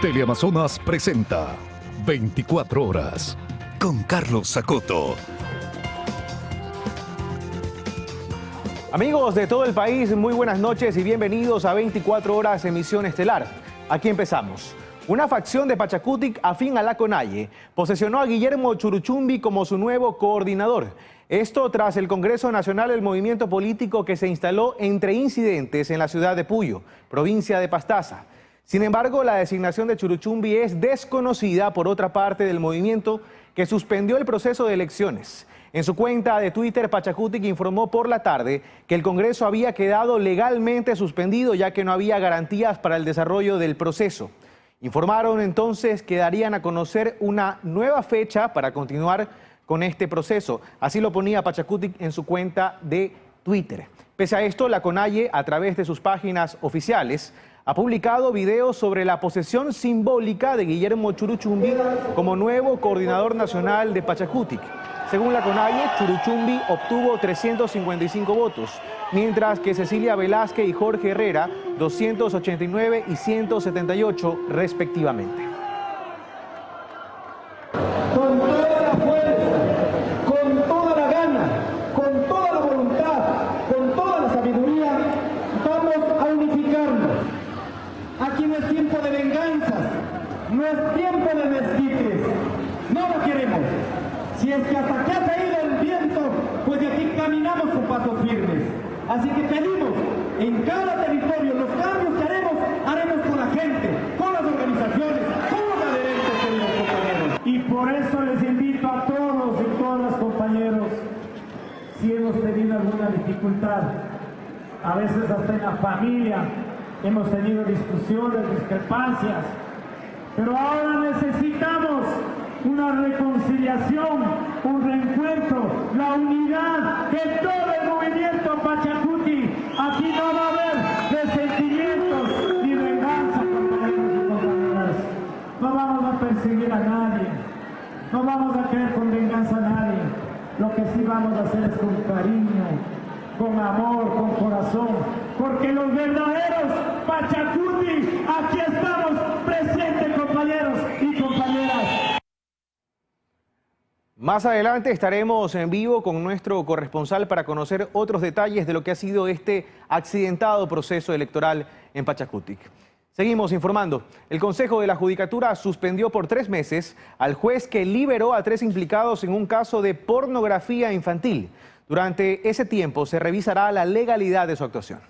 Teleamazonas presenta 24 horas con Carlos Sacoto. Amigos de todo el país, muy buenas noches y bienvenidos a 24 horas emisión estelar. Aquí empezamos. Una facción de Pachacutic afín a la CONAIE posesionó a Guillermo Churuchumbi como su nuevo coordinador. Esto tras el Congreso Nacional del Movimiento Político que se instaló entre incidentes en la ciudad de Puyo, provincia de Pastaza. Sin embargo, la designación de Churuchumbi es desconocida por otra parte del movimiento que suspendió el proceso de elecciones. En su cuenta de Twitter, Pachacutic informó por la tarde que el Congreso había quedado legalmente suspendido ya que no había garantías para el desarrollo del proceso. Informaron entonces que darían a conocer una nueva fecha para continuar con este proceso. Así lo ponía Pachacutic en su cuenta de Twitter. Pese a esto, la CONAIE, a través de sus páginas oficiales, ha publicado videos sobre la posesión simbólica de Guillermo Churuchumbi como nuevo coordinador nacional de Pachacutic. Según la CONAIE, Churuchumbi obtuvo 355 votos, mientras que Cecilia Velázquez y Jorge Herrera 289 y 178 respectivamente. Con toda la fuerza, con toda la gana, con toda la voluntad, con toda la sabiduría, vamos a unificarnos. Aquí no es tiempo de venganzas, no es tiempo de desquites, no lo queremos. Si es que hasta aquí ha caído el viento, pues de aquí caminamos con pasos firmes. Así que pedimos, en cada territorio, los cambios que haremos con la gente, con las organizaciones, con los adherentes, queridos compañeros. Y por eso les invito a todos y todas las compañeros, si hemos tenido alguna dificultad, a veces hasta en la familia, hemos tenido discusiones, discrepancias, pero ahora necesitamos una reconciliación, un reencuentro, la unidad de todo el movimiento Pachacutic. Aquí no va a haber resentimientos ni venganza, compañeros y compañeras. No vamos a perseguir a nadie, no vamos a querer con venganza a nadie. Lo que sí vamos a hacer es con cariño, con amor, con corazón, porque los verdaderos Pachacutic, aquí estamos presentes, compañeros y compañeras. Más adelante estaremos en vivo con nuestro corresponsal para conocer otros detalles de lo que ha sido este accidentado proceso electoral en Pachacutic. Seguimos informando. El Consejo de la Judicatura suspendió por 3 meses al juez que liberó a 3 implicados en un caso de pornografía infantil. Durante ese tiempo se revisará la legalidad de su actuación.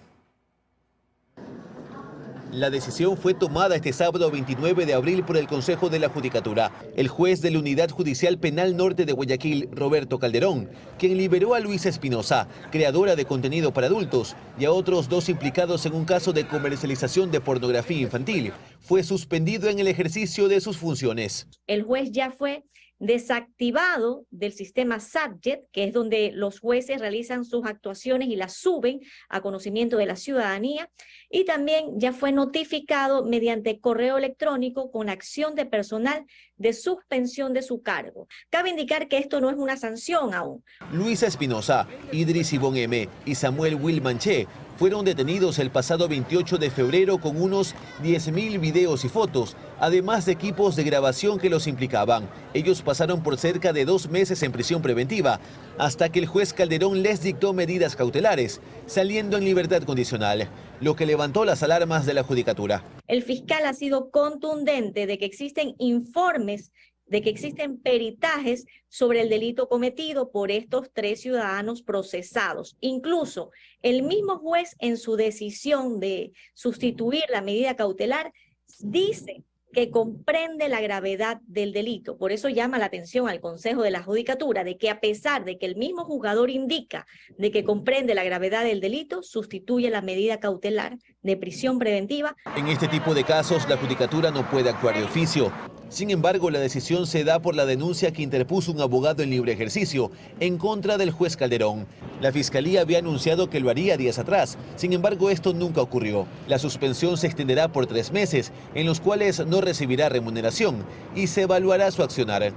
La decisión fue tomada este sábado 29 de abril por el Consejo de la Judicatura. El juez de la Unidad Judicial Penal Norte de Guayaquil, Roberto Calderón, quien liberó a Luisa Espinosa, creadora de contenido para adultos, y a otros 2 implicados en un caso de comercialización de pornografía infantil, fue suspendido en el ejercicio de sus funciones. El juez ya fue desactivado del sistema SATJET, que es donde los jueces realizan sus actuaciones y las suben a conocimiento de la ciudadanía, y también ya fue notificado mediante correo electrónico con acción de personal de suspensión de su cargo. Cabe indicar que esto no es una sanción aún. Luisa Espinosa, Idris Ibón M. y Samuel Wilmanché fueron detenidos el pasado 28 de febrero con unos 10.000 videos y fotos, además de equipos de grabación que los implicaban. Ellos pasaron por cerca de 2 meses en prisión preventiva, hasta que el juez Calderón les dictó medidas cautelares, saliendo en libertad condicional, lo que levantó las alarmas de la Judicatura. El fiscal ha sido contundente de que existen informes, de que existen peritajes sobre el delito cometido por estos 3 ciudadanos procesados. Incluso el mismo juez, en su decisión de sustituir la medida cautelar, dice que comprende la gravedad del delito. Por eso llama la atención al Consejo de la Judicatura de que, a pesar de que el mismo juzgador indica de que comprende la gravedad del delito, sustituye la medida cautelar de prisión preventiva. En este tipo de casos, la Judicatura no puede actuar de oficio. Sin embargo, la decisión se da por la denuncia que interpuso un abogado en libre ejercicio en contra del juez Calderón. La Fiscalía había anunciado que lo haría días atrás. Sin embargo, esto nunca ocurrió. La suspensión se extenderá por 3 meses, en los cuales no recibirá remuneración y se evaluará su accionar.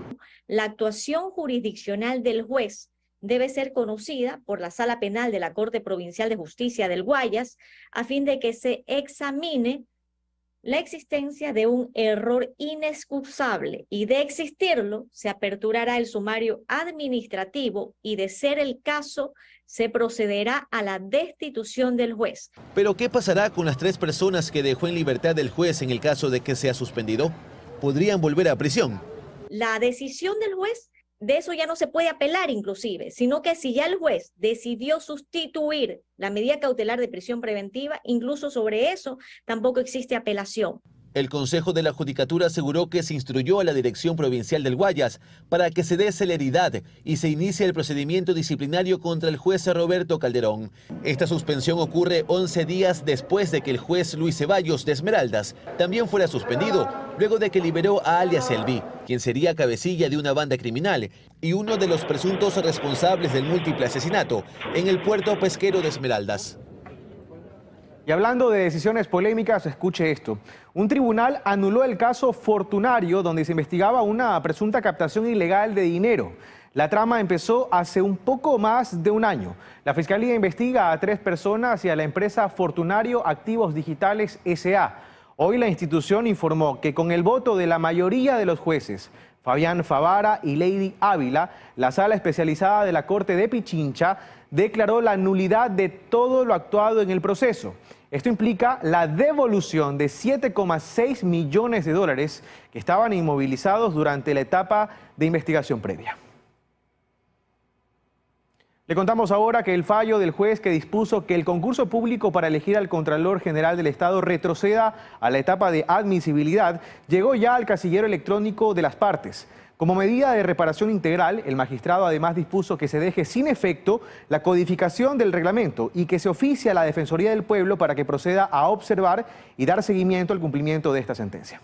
La actuación jurisdiccional del juez debe ser conocida por la Sala Penal de la Corte Provincial de Justicia del Guayas a fin de que se examine la existencia de un error inexcusable y de existirlo, se aperturará el sumario administrativo y de ser el caso, se procederá a la destitución del juez. ¿Pero qué pasará con las 3 personas que dejó en libertad el juez en el caso de que sea suspendido? ¿Podrían volver a prisión? La decisión del juez, de eso ya no se puede apelar inclusive, sino que si ya el juez decidió sustituir la medida cautelar de prisión preventiva, incluso sobre eso tampoco existe apelación. El Consejo de la Judicatura aseguró que se instruyó a la Dirección Provincial del Guayas para que se dé celeridad y se inicie el procedimiento disciplinario contra el juez Roberto Calderón. Esta suspensión ocurre 11 días después de que el juez Luis Ceballos de Esmeraldas también fuera suspendido, luego de que liberó a alias Elvi, quien sería cabecilla de una banda criminal y uno de los presuntos responsables del múltiple asesinato en el puerto pesquero de Esmeraldas. Y hablando de decisiones polémicas, escuche esto. Un tribunal anuló el caso Fortunario, donde se investigaba una presunta captación ilegal de dinero. La trama empezó hace un poco más de un año. La Fiscalía investiga a 3 personas y a la empresa Fortunario Activos Digitales S.A. Hoy la institución informó que con el voto de la mayoría de los jueces, Fabián Favara y Lady Ávila, la sala especializada de la Corte de Pichincha declaró la nulidad de todo lo actuado en el proceso. Esto implica la devolución de 7,6 millones de dólares que estaban inmovilizados durante la etapa de investigación previa. Le contamos ahora que el fallo del juez que dispuso que el concurso público para elegir al Contralor General del Estado retroceda a la etapa de admisibilidad llegó ya al casillero electrónico de las partes. Como medida de reparación integral, el magistrado además dispuso que se deje sin efecto la codificación del reglamento y que se oficie a la Defensoría del Pueblo para que proceda a observar y dar seguimiento al cumplimiento de esta sentencia.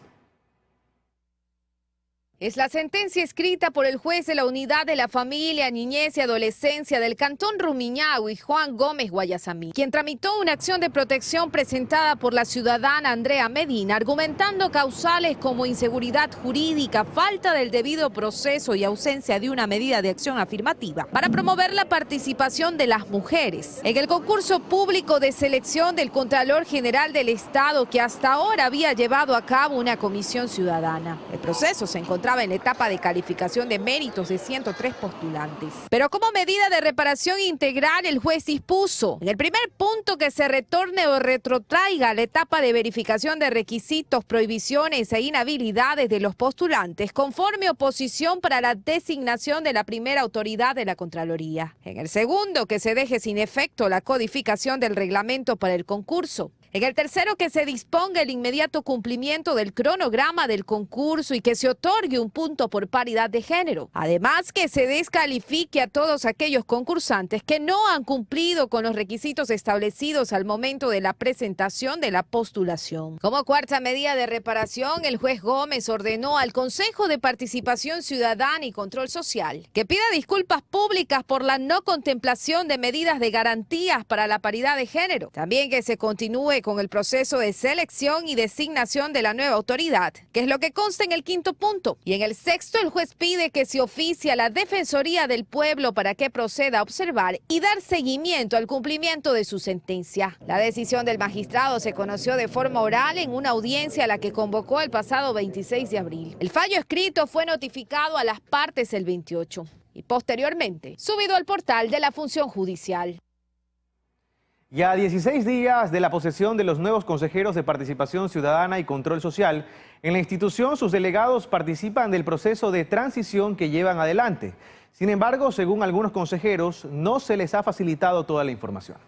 Es la sentencia escrita por el juez de la Unidad de la Familia, Niñez y Adolescencia del Cantón Rumiñahui, Juan Gómez Guayasamí, quien tramitó una acción de protección presentada por la ciudadana Andrea Medina, argumentando causales como inseguridad jurídica, falta del debido proceso y ausencia de una medida de acción afirmativa para promover la participación de las mujeres en el concurso público de selección del Contralor General del Estado que hasta ahora había llevado a cabo una comisión ciudadana. El proceso se encontraba en la etapa de calificación de méritos de 103 postulantes. Pero como medida de reparación integral, el juez dispuso en el primer punto que se retorne o retrotraiga la etapa de verificación de requisitos, prohibiciones e inhabilidades de los postulantes conforme oposición para la designación de la primera autoridad de la Contraloría. En el segundo, que se deje sin efecto la codificación del reglamento para el concurso. En el tercero, que se disponga el inmediato cumplimiento del cronograma del concurso y que se otorgue un punto por paridad de género. Además, que se descalifique a todos aquellos concursantes que no han cumplido con los requisitos establecidos al momento de la presentación de la postulación. Como cuarta medida de reparación, el juez Gómez ordenó al Consejo de Participación Ciudadana y Control Social que pida disculpas públicas por la no contemplación de medidas de garantías para la paridad de género. También que se continúe con el proceso de selección y designación de la nueva autoridad, que es lo que consta en el quinto punto. Y en el sexto, el juez pide que se oficie a la Defensoría del Pueblo para que proceda a observar y dar seguimiento al cumplimiento de su sentencia. La decisión del magistrado se conoció de forma oral en una audiencia a la que convocó el pasado 26 de abril. El fallo escrito fue notificado a las partes el 28 y posteriormente subido al portal de la Función Judicial. Y a 16 días de la posesión de los nuevos consejeros de Participación Ciudadana y Control Social, en la institución sus delegados participan del proceso de transición que llevan adelante. Sin embargo, según algunos consejeros, no se les ha facilitado toda la información.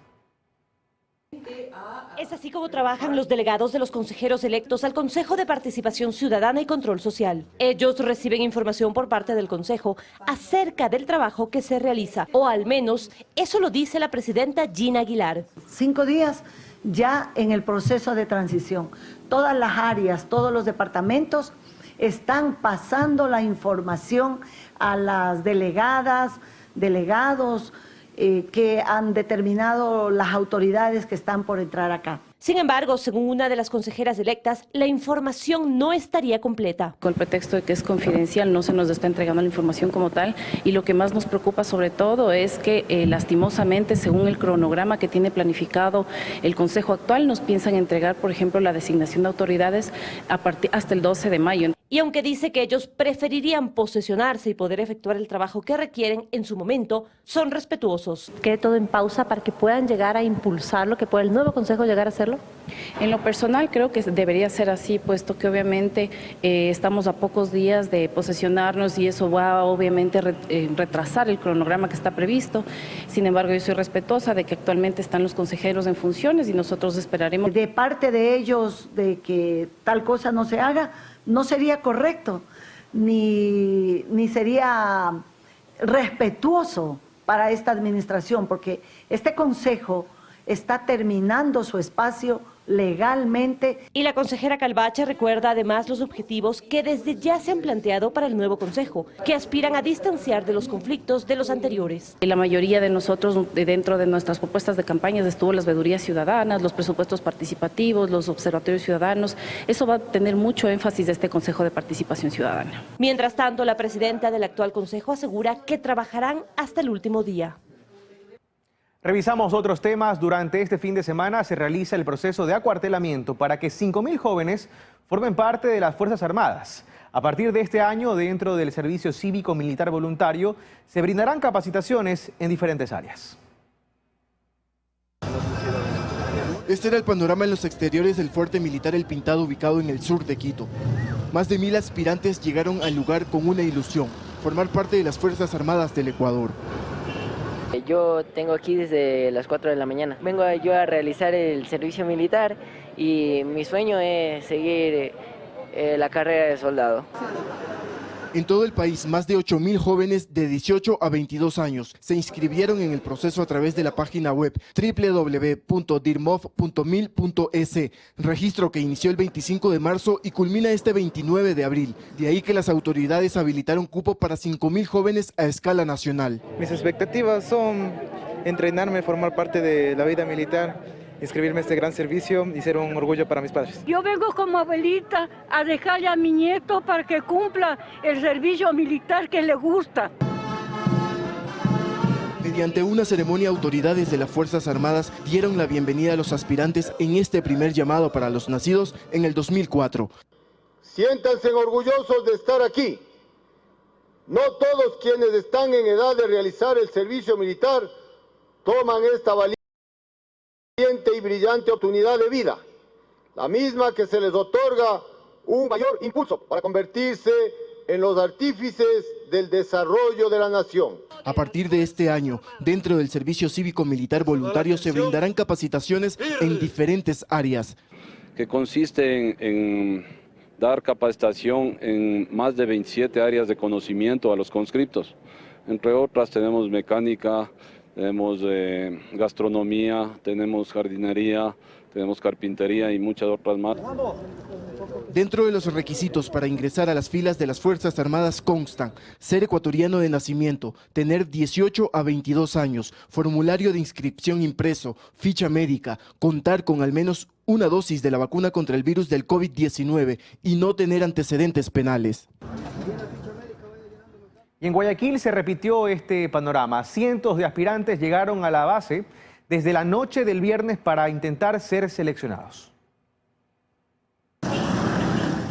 Es así como trabajan los delegados de los consejeros electos al Consejo de Participación Ciudadana y Control Social. Ellos reciben información por parte del Consejo acerca del trabajo que se realiza, o al menos eso lo dice la presidenta Gina Aguilar. 5 días ya en el proceso de transición. Todas las áreas, todos los departamentos están pasando la información a las delegadas, delegados, que han determinado las autoridades que están por entrar acá. Sin embargo, según una de las consejeras electas, la información no estaría completa. Con el pretexto de que es confidencial, no se nos está entregando la información como tal, y lo que más nos preocupa sobre todo es que lastimosamente, según el cronograma que tiene planificado el Consejo actual, nos piensan entregar, por ejemplo, la designación de autoridades hasta el 12 de mayo. Y aunque dice que ellos preferirían posesionarse y poder efectuar el trabajo que requieren en su momento, son respetuosos. Quede todo en pausa para que puedan llegar a impulsarlo, que pueda el nuevo Consejo llegar a hacerlo. En lo personal creo que debería ser así, puesto que obviamente estamos a pocos días de posesionarnos y eso va a obviamente retrasar el cronograma que está previsto. Sin embargo, yo soy respetuosa de que actualmente están los consejeros en funciones y nosotros esperaremos. De parte de ellos de que tal cosa no se haga, no sería correcto, ni sería respetuoso para esta administración, porque este Consejo está terminando su espacio legalmente. Y la consejera Calvache recuerda además los objetivos que desde ya se han planteado para el nuevo Consejo, que aspiran a distanciar de los conflictos de los anteriores. La mayoría de nosotros, dentro de nuestras propuestas de campañas, estuvo las veedurías ciudadanas, los presupuestos participativos, los observatorios ciudadanos. Eso va a tener mucho énfasis de este Consejo de Participación Ciudadana. Mientras tanto, la presidenta del actual Consejo asegura que trabajarán hasta el último día. Revisamos otros temas. Durante este fin de semana se realiza el proceso de acuartelamiento para que 5.000 jóvenes formen parte de las Fuerzas Armadas. A partir de este año, dentro del Servicio Cívico Militar Voluntario, se brindarán capacitaciones en diferentes áreas. Este era el panorama en los exteriores del fuerte militar El Pintado, ubicado en el sur de Quito. Más de 1.000 aspirantes llegaron al lugar con una ilusión: formar parte de las Fuerzas Armadas del Ecuador. Yo tengo aquí desde las 4 de la mañana. Vengo yo a realizar el servicio militar y mi sueño es seguir la carrera de soldado. En todo el país, más de 8.000 jóvenes de 18 a 22 años se inscribieron en el proceso a través de la página web www.dirmov.mil.es, registro que inició el 25 de marzo y culmina este 29 de abril. De ahí que las autoridades habilitaron cupo para 5.000 jóvenes a escala nacional. Mis expectativas son entrenarme, formar parte de la vida militar, inscribirme a este gran servicio y ser un orgullo para mis padres. Yo vengo como abuelita a dejarle a mi nieto para que cumpla el servicio militar que le gusta. Mediante una ceremonia, autoridades de las Fuerzas Armadas dieron la bienvenida a los aspirantes en este primer llamado para los nacidos en el 2004. Siéntanse orgullosos de estar aquí. No todos quienes están en edad de realizar el servicio militar toman esta valiente y brillante oportunidad de vida, la misma que se les otorga un mayor impulso para convertirse en los artífices del desarrollo de la nación. A partir de este año, dentro del Servicio Cívico Militar Voluntario se brindarán capacitaciones en diferentes áreas. Que consiste en dar capacitación en más de 27 áreas de conocimiento a los conscriptos. Entre otras tenemos mecánica, tenemos gastronomía, tenemos jardinería, tenemos carpintería y muchas otras más. Dentro de los requisitos para ingresar a las filas de las Fuerzas Armadas constan ser ecuatoriano de nacimiento, tener 18 a 22 años, formulario de inscripción impreso, ficha médica, contar con al menos una dosis de la vacuna contra el virus del COVID-19 y no tener antecedentes penales. Y en Guayaquil se repitió este panorama. Cientos de aspirantes llegaron a la base desde la noche del viernes para intentar ser seleccionados.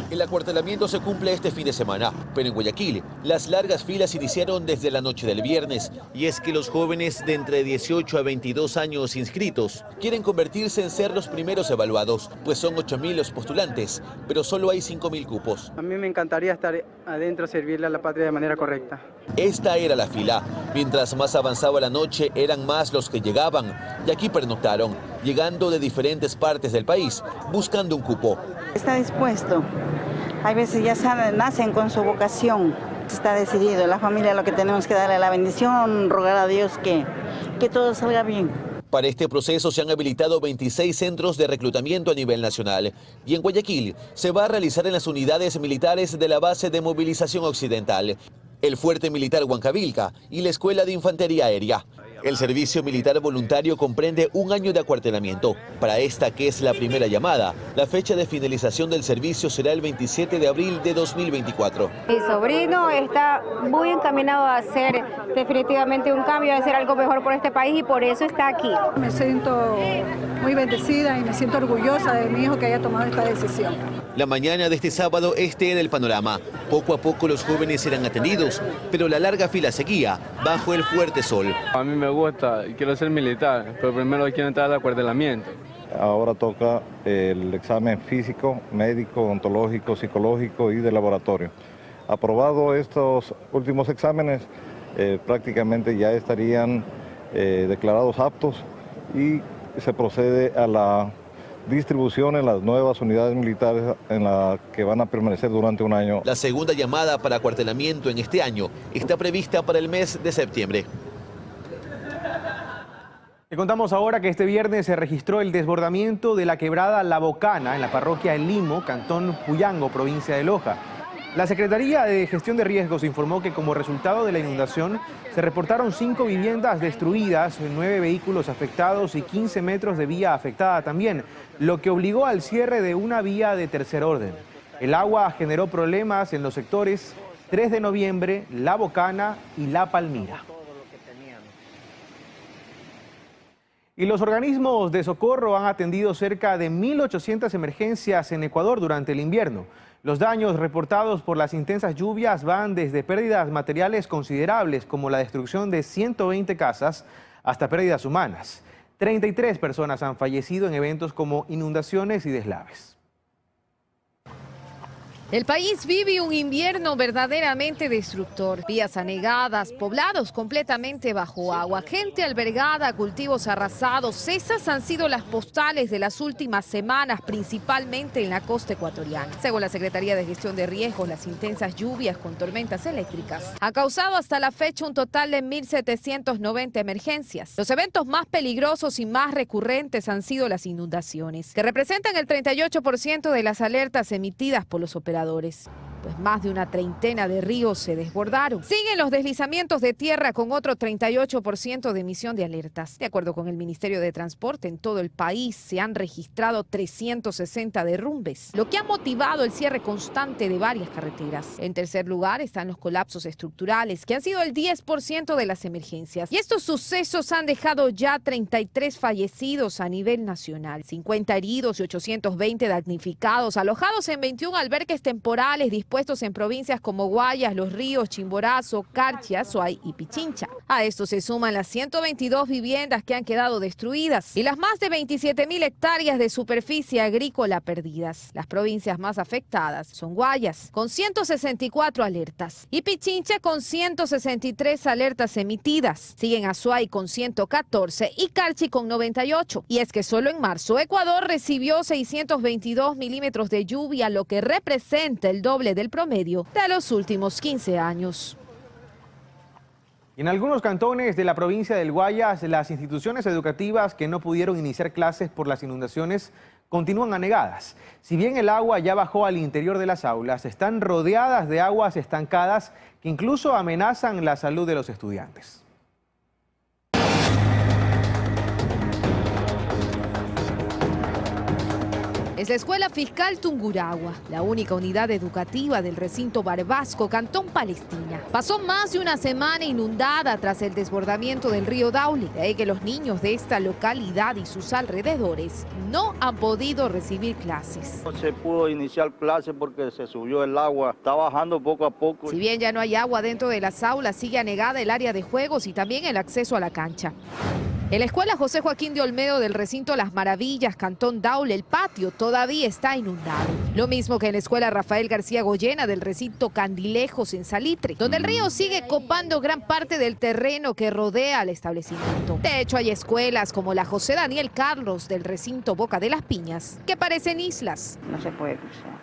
El acuartelamiento se cumple este fin de semana, pero en Guayaquil las largas filas iniciaron desde la noche del viernes. Y es que los jóvenes de entre 18 a 22 años inscritos quieren convertirse en ser los primeros evaluados, pues son 8.000 los postulantes, pero solo hay 5.000 cupos. A mí me encantaría estar adentro, servirle a la patria de manera correcta. Esta era la fila. Mientras más avanzaba la noche, eran más los que llegaban. Y aquí pernoctaron, llegando de diferentes partes del país, buscando un cupo. Está dispuesto. Hay veces ya nacen con su vocación. Está decidido. La familia lo que tenemos que darle la bendición, rogar a Dios que todo salga bien. Para este proceso se han habilitado 26 centros de reclutamiento a nivel nacional. Y en Guayaquil se va a realizar en las unidades militares de la base de movilización occidental, el Fuerte Militar Huancavilca y la Escuela de Infantería Aérea. El servicio militar voluntario comprende un año de acuartelamiento. Para esta, que es la primera llamada, la fecha de finalización del servicio será el 27 de abril de 2024. Mi sobrino está muy encaminado a hacer definitivamente un cambio, a hacer algo mejor por este país y por eso está aquí. Me siento muy bendecida y me siento orgullosa de mi hijo que haya tomado esta decisión. La mañana de este sábado este era el panorama. Poco a poco los jóvenes eran atendidos, pero la larga fila seguía bajo el fuerte sol. A mí me gusta y quiero ser militar, pero primero quiero entrar al acuartelamiento. Ahora toca el examen físico, médico, ontológico, psicológico y de laboratorio. Aprobado estos últimos exámenes, prácticamente ya estarían declarados aptos y se procede a la distribución en las nuevas unidades militares en las que van a permanecer durante un año. La segunda llamada para acuartelamiento en este año está prevista para el mes de septiembre. Le contamos ahora que este viernes se registró el desbordamiento de la quebrada La Bocana en la parroquia El Limo, cantón Puyango, provincia de Loja. La Secretaría de Gestión de Riesgos informó que como resultado de la inundación se reportaron 5 viviendas destruidas, 9 vehículos afectados y 15 metros de vía afectada también, lo que obligó al cierre de una vía de tercer orden. El agua generó problemas en los sectores 3 de noviembre, La Bocana y La Palmira. Y los organismos de socorro han atendido cerca de 1.800 emergencias en Ecuador durante el invierno. Los daños reportados por las intensas lluvias van desde pérdidas materiales considerables como la destrucción de 120 casas hasta pérdidas humanas. 33 personas han fallecido en eventos como inundaciones y deslaves. El país vive un invierno verdaderamente destructor. Vías anegadas, poblados completamente bajo agua, gente albergada, cultivos arrasados. Esas han sido las postales de las últimas semanas, principalmente en la costa ecuatoriana. Según la Secretaría de Gestión de Riesgos, las intensas lluvias con tormentas eléctricas han causado hasta la fecha un total de 1.790 emergencias. Los eventos más peligrosos y más recurrentes han sido las inundaciones, que representan el 38% de las alertas emitidas por los operadores. Pues más de una treintena de ríos se desbordaron. Siguen los deslizamientos de tierra con otro 38% de emisión de alertas. De acuerdo con el Ministerio de Transporte, en todo el país se han registrado 360 derrumbes, lo que ha motivado el cierre constante de varias carreteras. En tercer lugar están los colapsos estructurales, que han sido el 10% de las emergencias. Y estos sucesos han dejado ya 33 fallecidos a nivel nacional, 50 heridos y 820 damnificados, alojados en 21 albergues temporales dispuestos en provincias como Guayas, Los Ríos, Chimborazo, Carchi, Azuay y Pichincha. A esto se suman las 122 viviendas que han quedado destruidas y las más de 27.000 hectáreas de superficie agrícola perdidas. Las provincias más afectadas son Guayas, con 164 alertas, y Pichincha con 163 alertas emitidas. Siguen Azuay con 114 y Carchi con 98. Y es que solo en marzo Ecuador recibió 622 milímetros de lluvia, lo que representa el doble del promedio de los últimos 15 años. En algunos cantones de la provincia del Guayas, las instituciones educativas que no pudieron iniciar clases por las inundaciones continúan anegadas. Si bien el agua ya bajó al interior de las aulas, están rodeadas de aguas estancadas que incluso amenazan la salud de los estudiantes. Es la Escuela Fiscal Tungurahua, la única unidad educativa del recinto Barbasco, Cantón Palestina. Pasó más de una semana inundada tras el desbordamiento del río Daule, de ahí que los niños de esta localidad y sus alrededores no han podido recibir clases. No se pudo iniciar clases porque se subió el agua, está bajando poco a poco. Si bien ya no hay agua dentro de las aulas, sigue anegada el área de juegos y también el acceso a la cancha. En la escuela José Joaquín de Olmedo del recinto Las Maravillas, Cantón Daule, el patio todavía está inundado. Lo mismo que en la escuela Rafael García Goyena del recinto Candilejos en Salitre, donde el río sigue copando gran parte del terreno que rodea al establecimiento. De hecho, hay escuelas como la José Daniel Carlos del recinto Boca de las Piñas, que parecen islas. No se puede cruzar.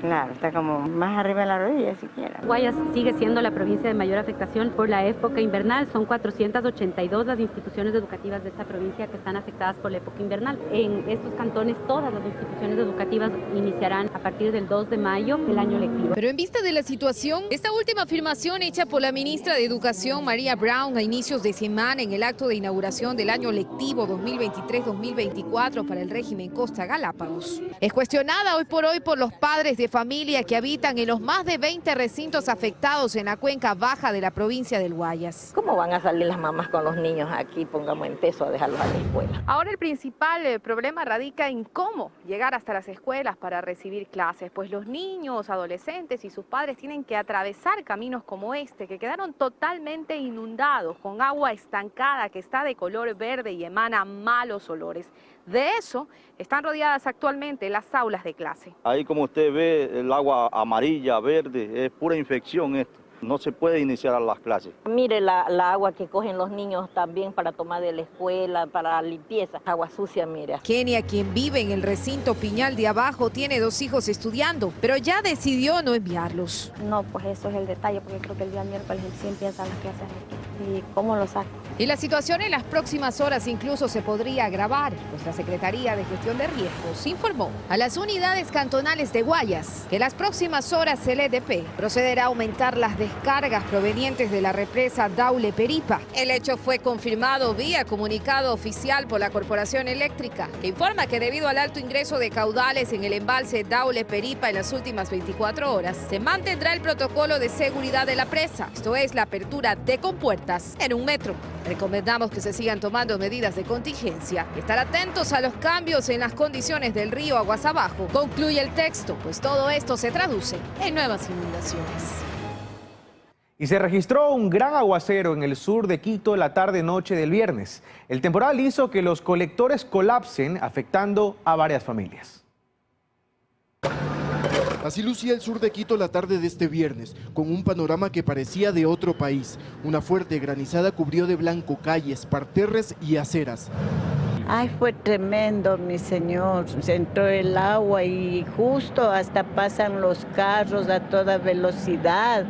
Claro, está como más arriba de la rodilla siquiera. Guayas sigue siendo la provincia de mayor afectación por la época invernal. Son 482 las instituciones educativas de esta provincia que están afectadas por la época invernal. En estos cantones todas las instituciones educativas iniciarán a partir del 2 de mayo del año lectivo. Pero en vista de la situación, esta última afirmación hecha por la ministra de Educación, María Brown, a inicios de semana en el acto de inauguración del año lectivo 2023-2024 para el régimen Costa Galápagos, es cuestionada hoy por los padres de familia que habitan en los más de 20 recintos afectados en la cuenca baja de la provincia del Guayas. ¿Cómo van a salir las mamás con los niños aquí, pongamos en peso, a dejarlos a la escuela? Ahora el principal problema radica en cómo llegar hasta las escuelas para recibir clases, pues los niños, adolescentes y sus padres tienen que atravesar caminos como este, que quedaron totalmente inundados con agua estancada que está de color verde y emana malos olores. De eso están rodeadas actualmente las aulas de clase. Ahí como usted ve, el agua amarilla, verde, es pura infección esto. No se puede iniciar las clases. Mire la agua que cogen los niños también para tomar de la escuela, para limpieza. Agua sucia, mire. Kenia, quien vive en el recinto Piñal de Abajo, tiene 2 hijos estudiando, pero ya decidió no enviarlos. No, pues eso es el detalle, porque creo que el día miércoles sí empiezan las clases aquí. ¿Y cómo lo saco? Y la situación en las próximas horas incluso se podría agravar, pues la Secretaría de Gestión de Riesgos informó a las unidades cantonales de Guayas que en las próximas horas el EDP procederá a aumentar las descargas provenientes de la represa Daule Peripa. El hecho fue confirmado vía comunicado oficial por la Corporación Eléctrica, que informa que debido al alto ingreso de caudales en el embalse Daule Peripa en las últimas 24 horas, se mantendrá el protocolo de seguridad de la presa, esto es la apertura de compuertas en 1 metro. Recomendamos que se sigan tomando medidas de contingencia y estar atentos a los cambios en las condiciones del río aguas abajo. Concluye el texto, pues todo esto se traduce en nuevas inundaciones. Y se registró un gran aguacero en el sur de Quito la tarde-noche del viernes. El temporal hizo que los colectores colapsen, afectando a varias familias. Así lucía el sur de Quito la tarde de este viernes, con un panorama que parecía de otro país. Una fuerte granizada cubrió de blanco calles, parterres y aceras. Ay, fue tremendo, mi señor. Se entró el agua y justo hasta pasan los carros a toda velocidad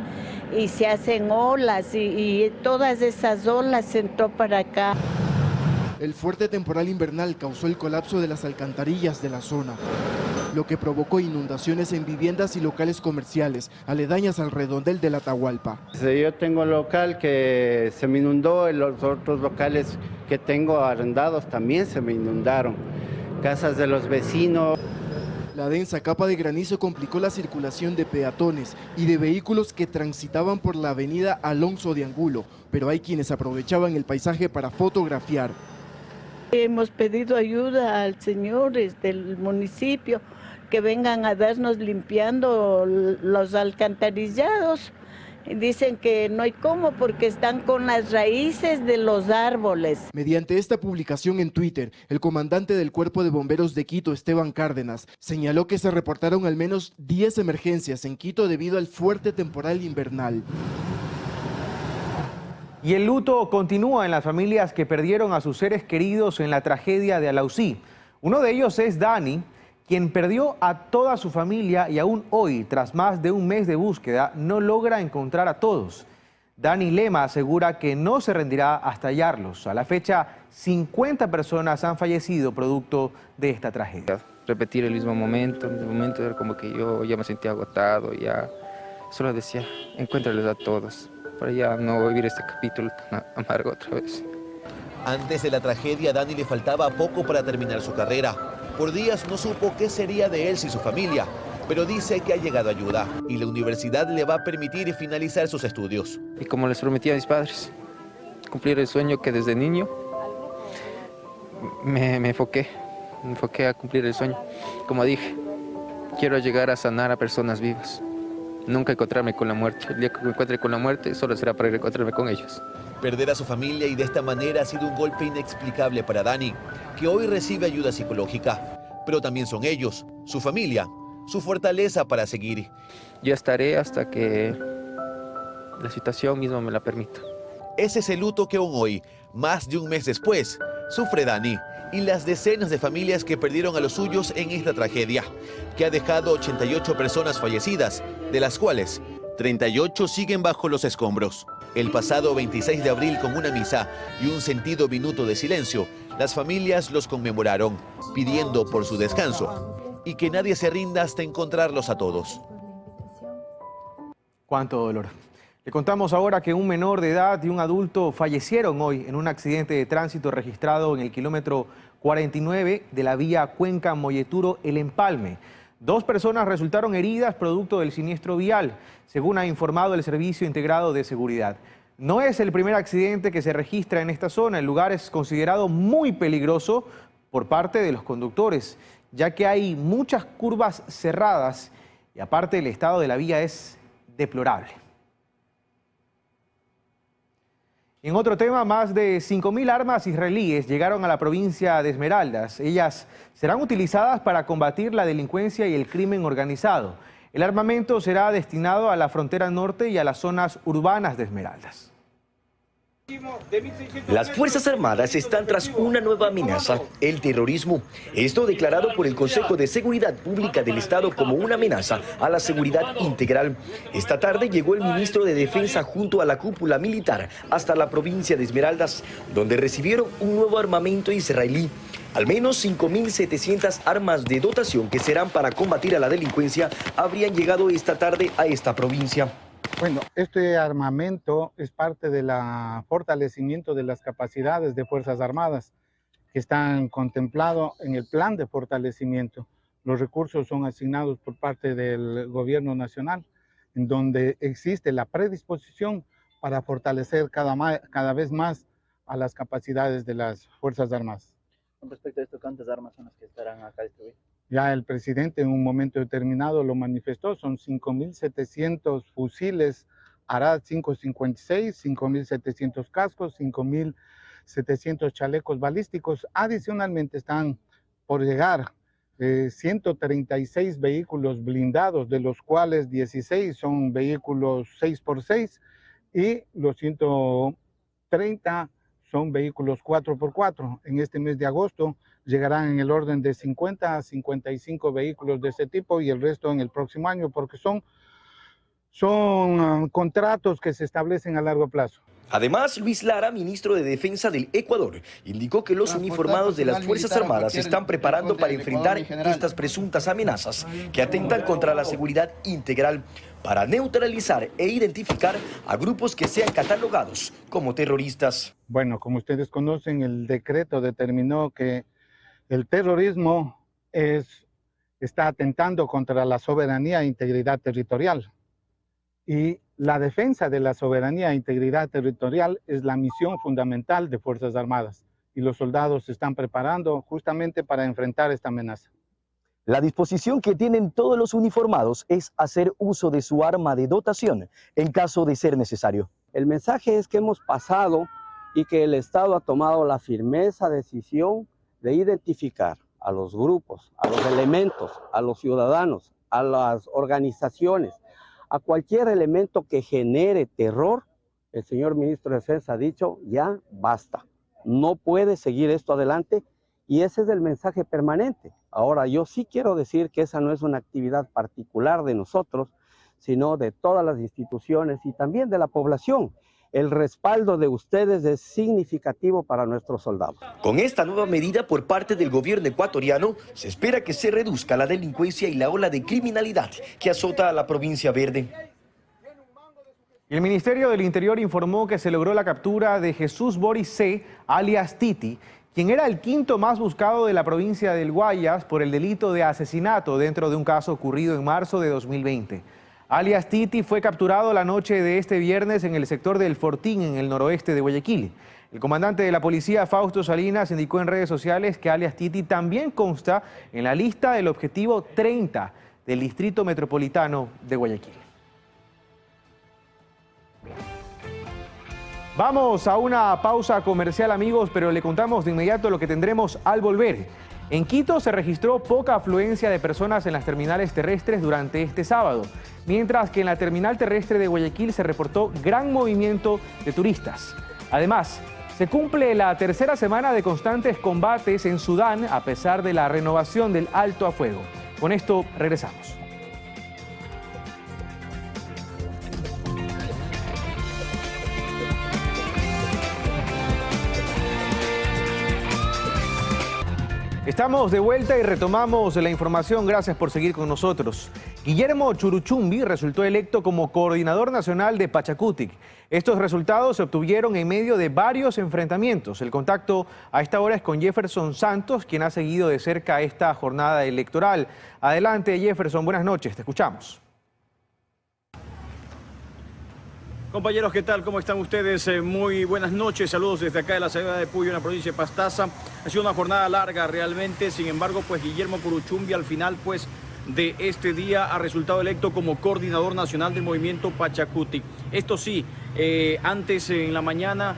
y se hacen olas y todas esas olas se entró para acá. El fuerte temporal invernal causó el colapso de las alcantarillas de la zona, lo que provocó inundaciones en viviendas y locales comerciales aledañas al redondel de la Atahualpa. Yo tengo un local que se me inundó, y los otros locales que tengo arrendados también se me inundaron, casas de los vecinos. La densa capa de granizo complicó la circulación de peatones y de vehículos que transitaban por la avenida Alonso de Angulo, pero hay quienes aprovechaban el paisaje para fotografiar. Hemos pedido ayuda al señor del municipio que vengan a darnos limpiando los alcantarillados. Dicen que no hay cómo porque están con las raíces de los árboles. Mediante esta publicación en Twitter, el comandante del Cuerpo de Bomberos de Quito, Esteban Cárdenas, señaló que se reportaron al menos 10 emergencias en Quito debido al fuerte temporal invernal. Y el luto continúa en las familias que perdieron a sus seres queridos en la tragedia de Alausí. Uno de ellos es Dani, quien perdió a toda su familia y aún hoy, tras más de un mes de búsqueda, no logra encontrar a todos. Dani Lema asegura que no se rendirá hasta hallarlos. A la fecha, 50 personas han fallecido producto de esta tragedia. Repetir el mismo momento era como que yo ya me sentía agotado, ya solo decía, encuéntrales a todos, para ya no vivir este capítulo tan amargo otra vez. Antes de la tragedia, a Dani le faltaba poco para terminar su carrera. Por días no supo qué sería de él sin su familia, pero dice que ha llegado ayuda y la universidad le va a permitir finalizar sus estudios. Y como les prometí a mis padres, cumplir el sueño que desde niño me enfoqué a cumplir el sueño. Como dije, quiero llegar a sanar a personas vivas, nunca encontrarme con la muerte. El día que me encuentre con la muerte solo será para encontrarme con ellos. Perder a su familia y de esta manera ha sido un golpe inexplicable para Dani, que hoy recibe ayuda psicológica. Pero también son ellos, su familia, su fortaleza para seguir. Yo estaré hasta que la situación misma me la permita. Ese es el luto que aún hoy, más de un mes después, sufre Dani y las decenas de familias que perdieron a los suyos en esta tragedia, que ha dejado 88 personas fallecidas, de las cuales 38 siguen bajo los escombros. El pasado 26 de abril, con una misa y un sentido minuto de silencio, las familias los conmemoraron, pidiendo por su descanso y que nadie se rinda hasta encontrarlos a todos. Cuánto dolor. Le contamos ahora que un menor de edad y un adulto fallecieron hoy en un accidente de tránsito registrado en el kilómetro 49 de la vía Cuenca-Molleturo-El Empalme. 2 personas resultaron heridas producto del siniestro vial, según ha informado el Servicio Integrado de Seguridad. No es el primer accidente que se registra en esta zona. El lugar es considerado muy peligroso por parte de los conductores, ya que hay muchas curvas cerradas y aparte el estado de la vía es deplorable. En otro tema, más de 5.000 armas israelíes llegaron a la provincia de Esmeraldas. Ellas serán utilizadas para combatir la delincuencia y el crimen organizado. El armamento será destinado a la frontera norte y a las zonas urbanas de Esmeraldas. Las Fuerzas Armadas están tras una nueva amenaza, el terrorismo. Esto declarado por el Consejo de Seguridad Pública del Estado como una amenaza a la seguridad integral. Esta tarde llegó el ministro de Defensa junto a la cúpula militar hasta la provincia de Esmeraldas, donde recibieron un nuevo armamento israelí. Al menos 5.700 armas de dotación que serán para combatir a la delincuencia habrían llegado esta tarde a esta provincia. Bueno, este armamento es parte del fortalecimiento de las capacidades de Fuerzas Armadas que están contemplados en el plan de fortalecimiento. Los recursos son asignados por parte del gobierno nacional, en donde existe la predisposición para fortalecer cada vez más a las capacidades de las Fuerzas Armadas. Con respecto a esto, ¿cuántas armas son las que estarán acá distribuidas? Ya el presidente en un momento determinado lo manifestó, son 5.700 fusiles Arad 556, 5.700 cascos, 5.700 chalecos balísticos. Adicionalmente están por llegar 136 vehículos blindados, de los cuales 16 son vehículos 6x6 y los 130 son vehículos 4x4. En este mes de agosto llegarán en el orden de 50 a 55 vehículos de ese tipo y el resto en el próximo año, porque son contratos que se establecen a largo plazo. Además, Luis Lara, ministro de Defensa del Ecuador, indicó que los uniformados de las Fuerzas Armadas se están preparando para enfrentar estas presuntas amenazas que atentan contra la seguridad integral, para neutralizar e identificar a grupos que sean catalogados como terroristas. Bueno, como ustedes conocen, el decreto determinó que el terrorismo está atentando contra la soberanía e integridad territorial. Y la defensa de la soberanía e integridad territorial es la misión fundamental de Fuerzas Armadas. Y los soldados se están preparando justamente para enfrentar esta amenaza. La disposición que tienen todos los uniformados es hacer uso de su arma de dotación en caso de ser necesario. El mensaje es que hemos pasado y que el Estado ha tomado la firmeza decisión de identificar a los grupos, a los elementos, a los ciudadanos, a las organizaciones, a cualquier elemento que genere terror. El señor ministro de Defensa ha dicho, ya basta, no puede seguir esto adelante, y ese es el mensaje permanente. Ahora, yo sí quiero decir que esa no es una actividad particular de nosotros, sino de todas las instituciones y también de la población. El respaldo de ustedes es significativo para nuestros soldados. Con esta nueva medida por parte del gobierno ecuatoriano, se espera que se reduzca la delincuencia y la ola de criminalidad que azota a la provincia verde. El Ministerio del Interior informó que se logró la captura de Jesús Boris C., alias Titi, quien era el quinto más buscado de la provincia del Guayas por el delito de asesinato dentro de un caso ocurrido en marzo de 2020. Alias Titi fue capturado la noche de este viernes en el sector del Fortín, en el noroeste de Guayaquil. El comandante de la policía, Fausto Salinas, indicó en redes sociales que alias Titi también consta en la lista del objetivo 30 del Distrito Metropolitano de Guayaquil. Vamos a una pausa comercial, amigos, pero le contamos de inmediato lo que tendremos al volver. En Quito se registró poca afluencia de personas en las terminales terrestres durante este sábado, mientras que en la terminal terrestre de Guayaquil se reportó gran movimiento de turistas. Además, Se cumple la tercera semana de constantes combates en Sudán a pesar de la renovación del alto a fuego. Con esto regresamos. Estamos de vuelta y retomamos la información. Gracias por seguir con nosotros. Guillermo Churuchumbi resultó electo como coordinador nacional de Pachacutic. Estos resultados se obtuvieron en medio de varios enfrentamientos. El contacto a esta hora es con Jefferson Santos, quien ha seguido de cerca esta jornada electoral. Adelante, Jefferson, buenas noches, te escuchamos. Compañeros, ¿qué tal? ¿Cómo están ustedes? Muy buenas noches, saludos desde acá de la ciudad de Puyo, en la provincia de Pastaza. Ha sido una jornada larga realmente, sin embargo, pues Guillermo Churuchumbi al final pues de este día ha resultado electo como coordinador nacional del movimiento Pachacutic. Esto sí, antes en la mañana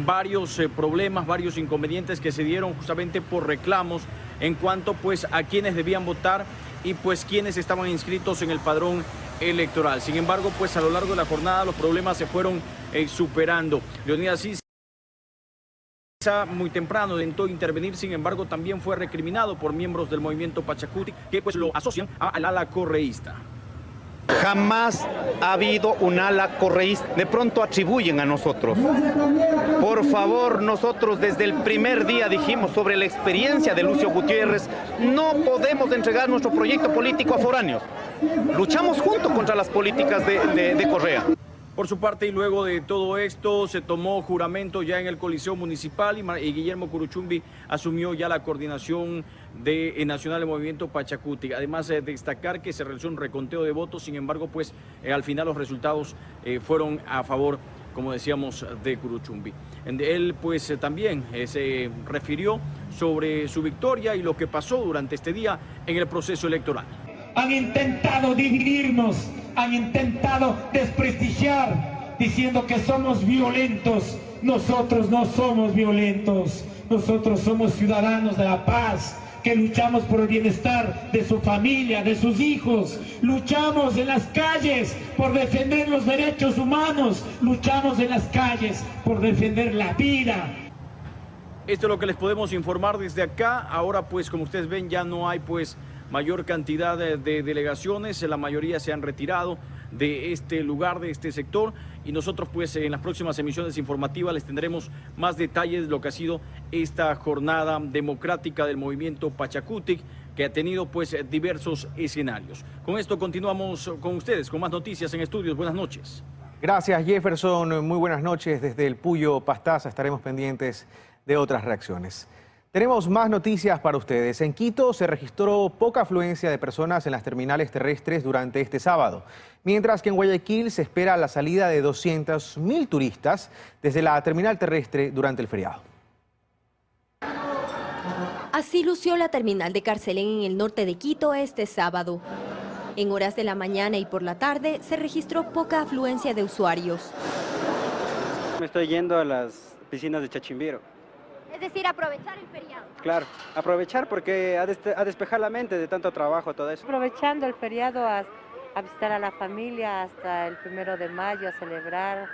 varios problemas, varios inconvenientes que se dieron justamente por reclamos en cuanto pues a quienes debían votar y pues quienes estaban inscritos en el padrón electoral. Sin embargo, pues a lo largo de la jornada los problemas se fueron superando. Leonidas Sisa muy temprano intentó intervenir, sin embargo también fue recriminado por miembros del movimiento Pachacutic que pues lo asocian al ala correísta. Jamás ha habido un ala correísta. De pronto atribuyen a nosotros. Por favor, nosotros desde el primer día dijimos sobre la experiencia de Lucio Gutiérrez, no podemos entregar nuestro proyecto político a foráneos. Luchamos juntos contra las políticas de Correa. Por su parte, y luego de todo esto, se tomó juramento ya en el Coliseo Municipal y Guillermo Churuchumbi asumió ya la coordinación nacional del movimiento Pachacutic. Además de destacar que se realizó un reconteo de votos, sin embargo, pues al final los resultados fueron a favor, como decíamos, de Churuchumbi. Él pues también se refirió sobre su victoria y lo que pasó durante este día en el proceso electoral. Han intentado dividirnos, han intentado desprestigiar, diciendo que somos violentos. Nosotros no somos violentos, nosotros somos ciudadanos de la paz, que luchamos por el bienestar de su familia, de sus hijos. Luchamos en las calles por defender los derechos humanos, luchamos en las calles por defender la vida. Esto es lo que les podemos informar desde acá. Ahora pues, como ustedes ven, ya no hay pues mayor cantidad de delegaciones, la mayoría se han retirado de este lugar, de este sector, y nosotros pues en las próximas emisiones informativas les tendremos más detalles de lo que ha sido esta jornada democrática del movimiento Pachacutic, que ha tenido pues diversos escenarios. Con esto continuamos con ustedes, con más noticias en Estudios. Buenas noches. Gracias, Jefferson, muy buenas noches desde el Puyo Pastaza. Estaremos pendientes de otras reacciones. Tenemos más noticias para ustedes. En Quito se registró poca afluencia de personas en las terminales terrestres durante este sábado, mientras que en Guayaquil se espera la salida de 200.000 turistas desde la terminal terrestre durante el feriado. Así lució la terminal de Carcelén en el norte de Quito este sábado. En horas de la mañana y por la tarde se registró poca afluencia de usuarios. Me estoy yendo a las piscinas de Chachimbiro. Es decir, aprovechar el feriado. Claro, aprovechar porque a despejar la mente de tanto trabajo, todo eso. Aprovechando el feriado a visitar a la familia hasta el 1 de mayo, a celebrar.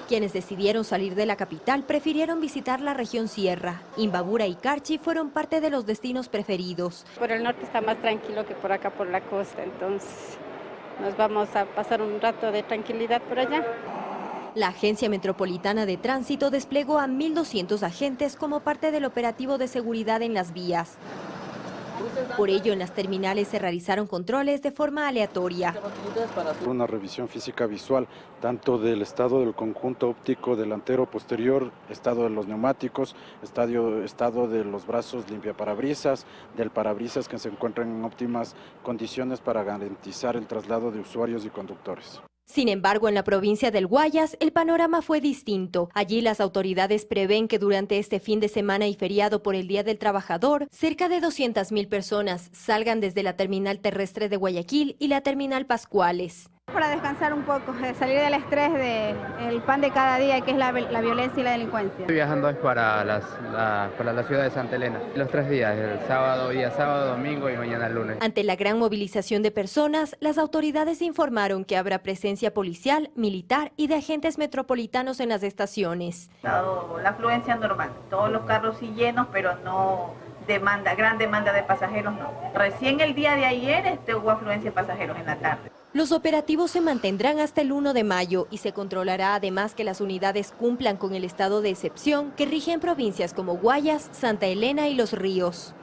Quienes decidieron salir de la capital prefirieron visitar la región Sierra. Imbabura y Carchi fueron parte de los destinos preferidos. Por el norte está más tranquilo que por acá, por la costa, entonces nos vamos a pasar un rato de tranquilidad por allá. La Agencia Metropolitana de Tránsito desplegó a 1.200 agentes como parte del operativo de seguridad en las vías. Por ello, en las terminales se realizaron controles de forma aleatoria. Una revisión física visual, tanto del estado del conjunto óptico delantero posterior, estado de los neumáticos, estado de los brazos limpiaparabrisas, del parabrisas que se encuentran en óptimas condiciones para garantizar el traslado de usuarios y conductores. Sin embargo, en la provincia del Guayas, el panorama fue distinto. Allí las autoridades prevén que durante este fin de semana y feriado por el Día del Trabajador, cerca de 200.000 personas salgan desde la terminal terrestre de Guayaquil y la terminal Pascuales. para descansar un poco, salir del estrés del pan de cada día, que es la violencia y la delincuencia. Estoy viajando para la ciudad de Santa Elena, los 3 días, el día sábado, domingo y mañana lunes. Ante la gran movilización de personas, las autoridades informaron que habrá presencia policial, militar y de agentes metropolitanos en las estaciones. La afluencia normal, todos los carros sí llenos, pero no gran demanda de pasajeros, no. Recién el día de ayer hubo afluencia de pasajeros en la tarde. Los operativos se mantendrán hasta el 1 de mayo y se controlará además que las unidades cumplan con el estado de excepción que rige en provincias como Guayas, Santa Elena y Los Ríos.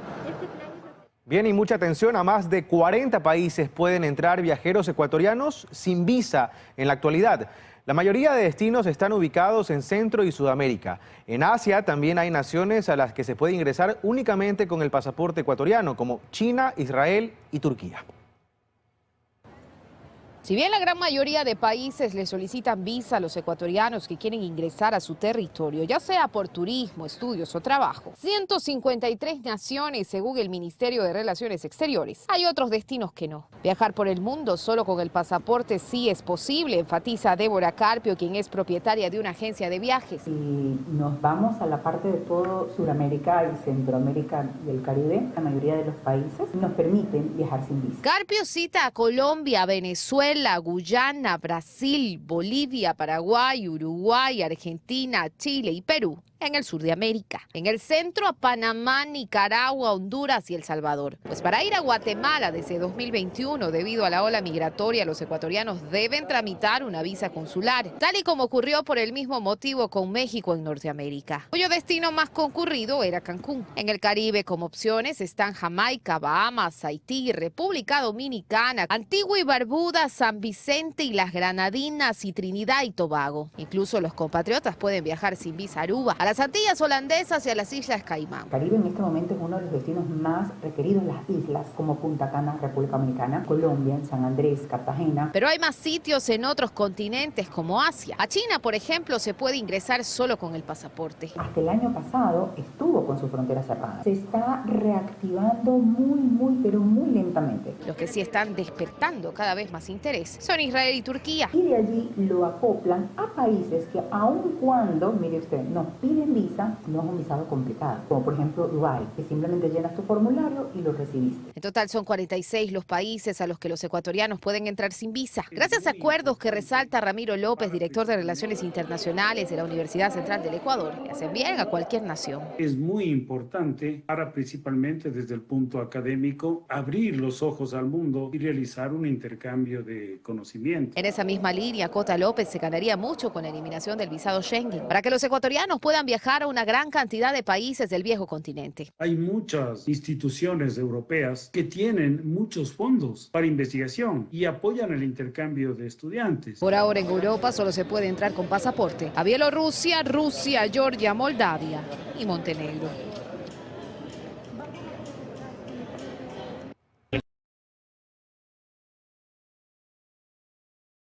Bien, y mucha atención, a más de 40 países pueden entrar viajeros ecuatorianos sin visa en la actualidad. La mayoría de destinos están ubicados en Centro y Sudamérica. En Asia también hay naciones a las que se puede ingresar únicamente con el pasaporte ecuatoriano, como China, Israel y Turquía. Si bien la gran mayoría de países le solicitan visa a los ecuatorianos que quieren ingresar a su territorio, ya sea por turismo, estudios o trabajo, 153 naciones según el Ministerio de Relaciones Exteriores. Hay otros destinos que no. Viajar por el mundo solo con el pasaporte sí es posible, enfatiza Débora Carpio, quien es propietaria de una agencia de viajes. Si nos vamos a la parte de todo Sudamérica y Centroamérica y el Caribe, la mayoría de los países nos permiten viajar sin visa. Carpio cita a Colombia, Venezuela, Guyana, Brasil, Bolivia, Paraguay, Uruguay, Argentina, Chile y Perú en el sur de América. En el centro a Panamá, Nicaragua, Honduras y El Salvador. Pues para ir a Guatemala desde 2021, debido a la ola migratoria, los ecuatorianos deben tramitar una visa consular, tal y como ocurrió por el mismo motivo con México en Norteamérica, cuyo destino más concurrido era Cancún. En el Caribe como opciones están Jamaica, Bahamas, Haití, República Dominicana, Antigua y Barbuda, San Vicente y las Granadinas y Trinidad y Tobago. Incluso los compatriotas pueden viajar sin visa a Aruba, a las Antillas holandesas y a las Islas Caimán. Caribe en este momento es uno de los destinos más requeridos, las islas como Punta Cana, República Dominicana, Colombia, San Andrés, Cartagena. Pero hay más sitios en otros continentes como Asia. A China, por ejemplo, se puede ingresar solo con el pasaporte. Hasta el año pasado estuvo con sus fronteras cerradas. Se está reactivando pero muy lentamente. Los que sí están despertando cada vez más interés son Israel y Turquía. Y de allí lo acoplan a países que aun cuando, mire usted, nos piden visa, no es un visado complicado, como por ejemplo Dubái, que simplemente llenas tu formulario y lo recibiste. En total son 46 los países a los que los ecuatorianos pueden entrar sin visa, gracias a acuerdos que resalta Ramiro López, director de Relaciones Internacionales de la Universidad Central del Ecuador, que hacen bien a cualquier nación. Es muy importante para, principalmente desde el punto académico, abrir los ojos al mundo y realizar un intercambio de conocimiento. En esa misma línea, Cota López se ganaría mucho con la eliminación del visado Schengen, para que los ecuatorianos puedan viajar a una gran cantidad de países del viejo continente. Hay muchas instituciones europeas que tienen muchos fondos para investigación y apoyan el intercambio de estudiantes. Por ahora en Europa solo se puede entrar con pasaporte a Bielorrusia, Rusia, Georgia, Moldavia y Montenegro.